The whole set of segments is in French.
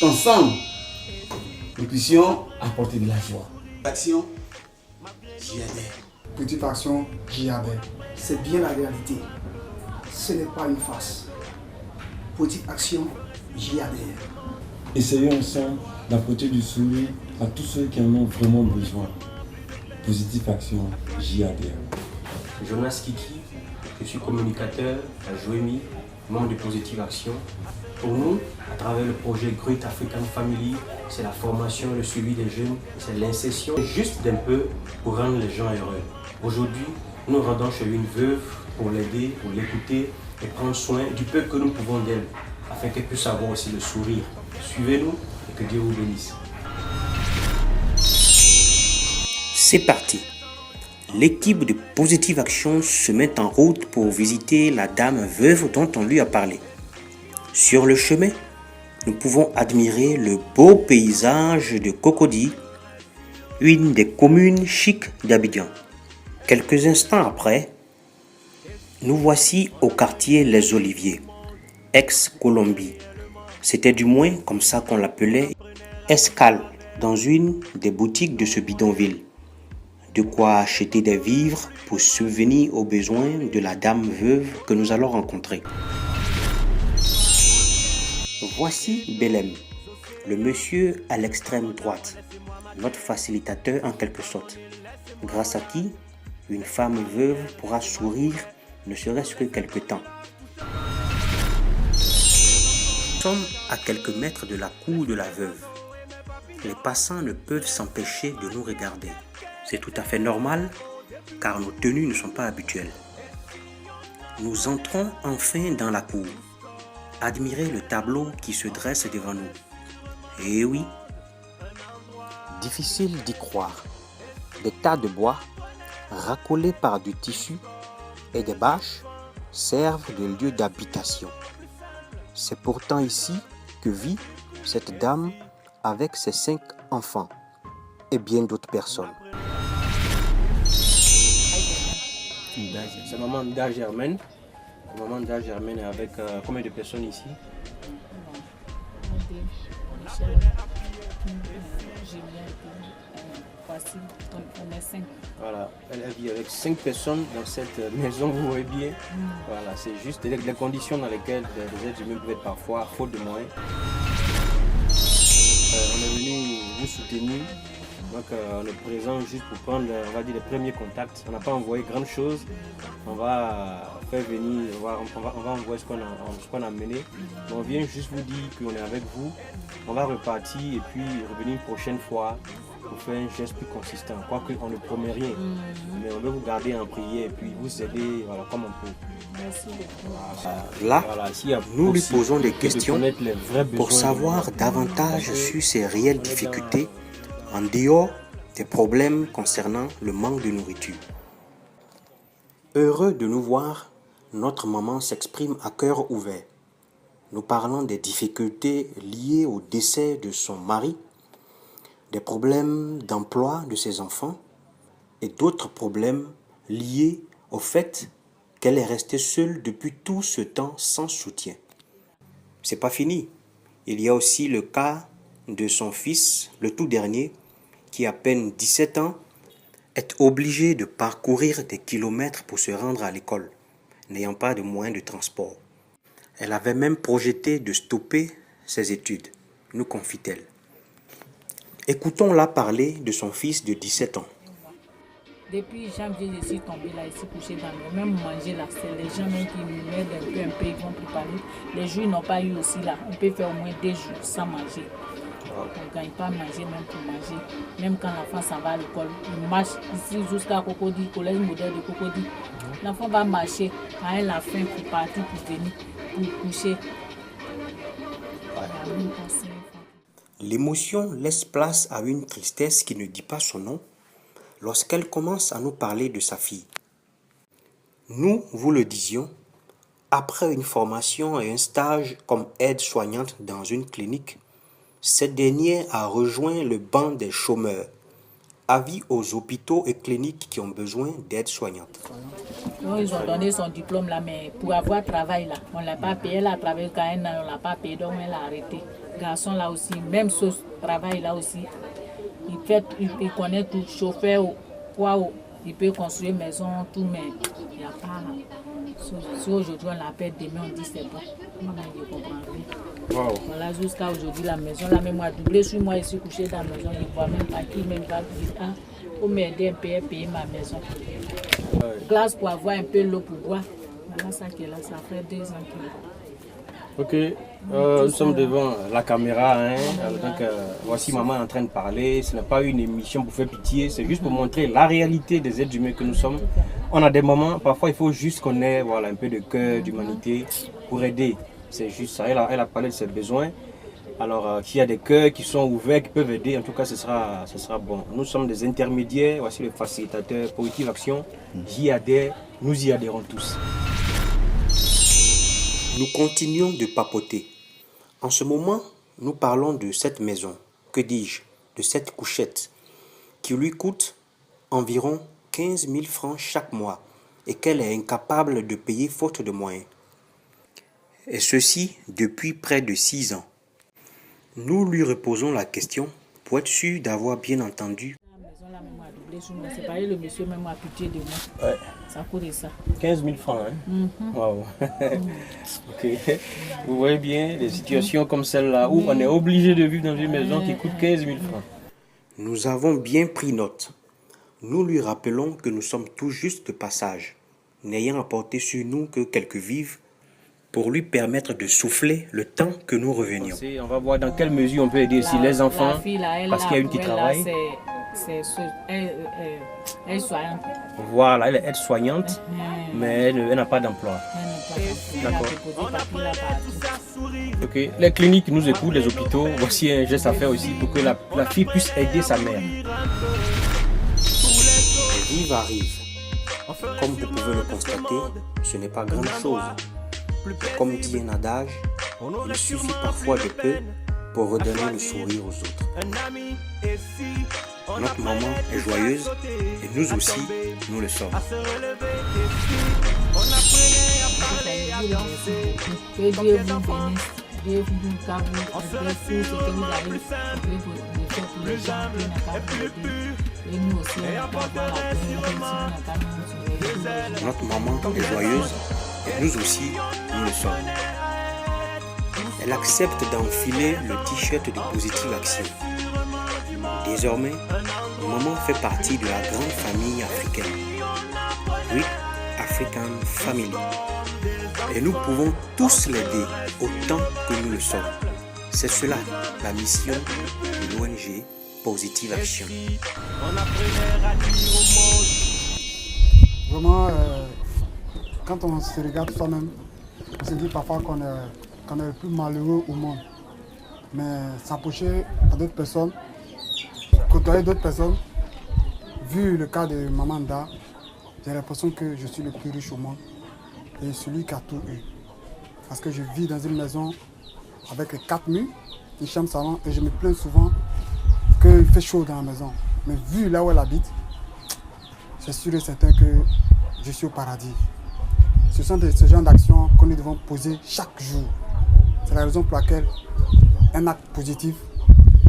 Ensemble, nous puissions apporter de la joie. Action, j'y adhère. Petite action, j'y adhère. C'est bien la réalité. Ce n'est pas une farce. Petite action, j'y adhère. Essayons ensemble d'apporter du sourire à tous ceux qui en ont vraiment besoin. Positive action, j'y adhère. Jonas Kiki, je suis communicateur à Joémy, membre de Positive Action. Pour nous, à travers le projet Great African Family, c'est la formation, le suivi des jeunes, c'est l'insertion juste d'un peu pour rendre les gens heureux. Aujourd'hui, nous rendons chez une veuve pour l'aider, pour l'écouter et prendre soin du peu que nous pouvons d'elle, afin qu'elle puisse avoir aussi le sourire. Suivez-nous et que Dieu vous bénisse. C'est parti. L'équipe de Positive Action se met en route pour visiter la dame veuve dont on lui a parlé. Sur le chemin, nous pouvons admirer le beau paysage de Cocody, une des communes chics d'Abidjan. Quelques instants après, nous voici au quartier Les Oliviers, ex-Colombie. C'était du moins comme ça qu'on l'appelait, escale dans une des boutiques de ce bidonville. De quoi acheter des vivres pour subvenir aux besoins de la dame veuve que nous allons rencontrer. Voici Belém, le monsieur à l'extrême droite, notre facilitateur en quelque sorte, grâce à qui une femme veuve pourra sourire ne serait-ce que quelque temps. Nous sommes à quelques mètres de la cour de la veuve. Les passants ne peuvent s'empêcher de nous regarder. C'est tout à fait normal car nos tenues ne sont pas habituelles. Nous entrons enfin dans la cour. Admirez le tableau qui se dresse devant nous. Eh oui, difficile d'y croire. Des tas de bois, racolés par du tissu et des bâches, servent de lieu d'habitation. C'est pourtant ici que vit cette dame avec ses 5 enfants et bien d'autres personnes. C'est maman Da Germaine. Maman Da Germaine est avec combien de personnes ici? Voilà, elle vit avec 5 personnes dans cette maison, vous voyez bien. Voilà, c'est juste les conditions dans lesquelles les êtres humains peuvent être parfois faute de moyens. On est venu vous soutenir. Donc on est présent juste pour prendre, on va dire, les premiers contacts. On n'a pas envoyé grand chose. On va faire venir, on va envoyer ce qu'on a mené. Mais on vient juste vous dire qu'on est avec vous. On va repartir et puis revenir une prochaine fois pour faire un geste plus consistant. Quoique on ne promet rien. Mais on veut vous garder en prière et puis vous aider voilà, comme on peut. Là, nous lui posons des questions pour savoir davantage sur ses réelles difficultés en dehors des problèmes concernant le manque de nourriture. Heureux de nous voir, notre maman s'exprime à cœur ouvert. Nous parlons des difficultés liées au décès de son mari, des problèmes d'emploi de ses enfants et d'autres problèmes liés au fait qu'elle est restée seule depuis tout ce temps sans soutien. C'est pas fini. Il y a aussi le cas de son fils, le tout dernier, qui a à peine 17 ans, est obligé de parcourir des kilomètres pour se rendre à l'école, n'ayant pas de moyens de transport. Elle avait même projeté de stopper ses études, nous confie-t-elle. Écoutons-la parler de son fils de 17 ans. Depuis janvier, je suis tombée là, ici couchée dans l'eau. Même manger là, c'est les gens même qui m'aident un peu, ils vont préparer. Les jours, ils n'ont pas eu aussi là. On peut faire au moins 2 jours sans manger. On ne gagne pas à manger même pour manger. Même quand l'enfant s'en va à l'école, il marche ici jusqu'à Cocody, collège modèle de Cocody. L'enfant va marcher à la fin pour partir, pour venir, pour coucher. L'émotion laisse place à une tristesse qui ne dit pas son nom lorsqu'elle commence à nous parler de sa fille. Nous vous le disions, après une formation et un stage comme aide-soignante dans une clinique, cette dernière a rejoint le banc des chômeurs, Avis aux hôpitaux et cliniques qui ont besoin d'aide soignante. Donc, ils ont donné son diplôme là, mais pour avoir travail là, on ne l'a pas payé. Elle a travaillé quand un an, on ne l'a pas payé, donc elle a arrêté. Garçon là aussi, même ce travail là aussi, il connaît tout, chauffeur, quoi, il peut construire maison, tout, mais il n'y a pas. Si aujourd'hui on l'appelle, demain on dit c'est bon. Maman, je comprends rien. Wow. Voilà, jusqu'à aujourd'hui, la maison, la même a doublé sur moi, ici couché dans la maison, je ne vois même pas qui même va dire, ah, pour m'aider un peu à payer ma maison. Glace pour avoir un peu l'eau pour boire. Voilà ça qui est là, ça fait 2 ans qu'il est là. Ok, nous sommes devant la caméra, hein. Donc voici maman en train de parler. Ce n'est pas une émission pour faire pitié, c'est juste pour montrer la réalité des êtres humains que nous sommes. On a des moments, parfois il faut juste qu'on ait voilà, un peu de cœur, d'humanité pour aider. C'est juste ça, elle a parlé de ses besoins. Alors s'il y a des cœurs qui sont ouverts, qui peuvent aider, en tout cas ce sera bon. Nous sommes des intermédiaires, voici le facilitateur Positive Action. J'y adhère, nous y adhérons tous. Nous continuons de papoter. En ce moment, nous parlons de cette maison, que dis-je, de cette couchette, qui lui coûte environ 15 000 francs chaque mois et qu'elle est incapable de payer faute de moyens. Et ceci depuis près de 6 ans. Nous lui reposons la question pour être sûr d'avoir bien entendu. La maison là même a doublé sur moi, c'est pareil, le monsieur même a pitié de moi. Ouais. Ça coûte ça. 15 000 francs, hein? Wow. Ok. Vous voyez bien des situations comme celle-là où on est obligé de vivre dans une maison qui coûte 15 000 francs. Nous avons bien pris note. Nous lui rappelons que nous sommes tout juste de passage, n'ayant apporté sur nous que quelques vivres pour lui permettre de souffler le temps que nous revenions. On va voir dans quelle mesure on peut aider aussi les enfants, parce qu'il y a une qui travaille. Elle est soignante. Voilà, elle est aide-soignante, mais elle n'a pas d'emploi. D'accord. Ok. Les cliniques nous écoutent, les hôpitaux. Voici un geste à faire aussi pour que la fille puisse aider sa mère. Vive arrive. Comme vous pouvez le constater, ce n'est pas grand-chose. Comme dit un adage, il suffit parfois de peu pour redonner le sourire aux autres. Notre maman est joyeuse et nous aussi, nous le sommes. Que Dieu vous bénisse, Dieu vous garde, Dieu ce que vous allez faire pour les gens qui n'ont pas pu aider. Et nous aussi, on va avoir la bénédiction. Notre maman est joyeuse et nous aussi, nous le sommes. Elle accepte d'enfiler le t-shirt de Positive Action. Désormais, maman fait partie de la grande famille africaine, Great African Family. Et nous pouvons tous l'aider autant que nous le sommes. C'est cela la mission de l'ONG Positive Action. Vraiment, quand on se regarde soi-même, on se dit parfois qu'on est le plus malheureux au monde. Mais s'approcher à d'autres personnes, côtoyer d'autres personnes, vu le cas de Maman Da, j'ai l'impression que je suis le plus riche au monde et celui qui a tout eu. Parce que je vis dans une maison avec 4 murs, une chambre salon, et je me plains souvent qu'il fait chaud dans la maison. Mais vu là où elle habite, c'est sûr et certain que je suis au paradis. Ce sont ce genre d'actions que nous devons poser chaque jour. C'est la raison pour laquelle un acte positif,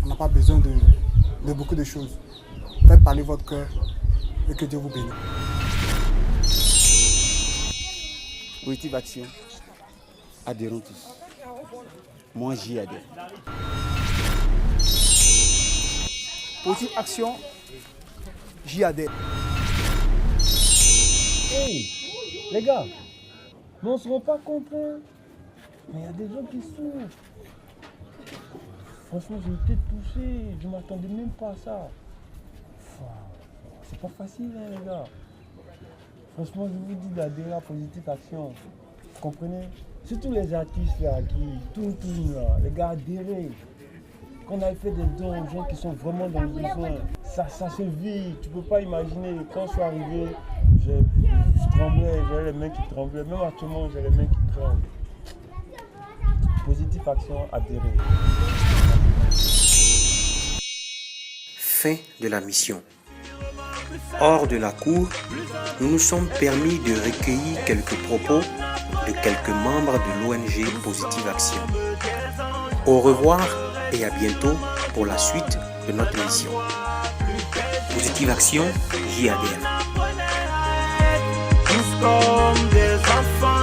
on n'a pas besoin de beaucoup de choses. Faites parler votre cœur et que Dieu vous bénisse. Positive Action, adhérons tous. Moi, j'y adhère. Positive Action, j'y adhère. Hey, les gars, mais on ne se rend pas compte, hein. Mais il y a des gens qui souffrent. Franchement, j'ai été touché, je ne m'attendais même pas à ça. C'est pas facile, hein, les gars. Franchement, je vous dis d'adhérer à Positive Action. Vous comprenez? Surtout les artistes là, qui tout là, les gars, adhérez. Qu'on aille faire des dons aux gens qui sont vraiment dans le besoin. Ça se vit, tu peux pas imaginer. Quand je suis arrivé, je tremblais, j'avais les mains qui tremblaient. Même actuellement, j'ai les mains qui tremblent. Positive Action, adhérer. Fin de la mission. Hors de la cour, nous nous sommes permis de recueillir quelques propos de quelques membres de l'ONG Positive Action. Au revoir et à bientôt pour la suite de notre émission. Positive Action, JADR. Tous comme des enfants.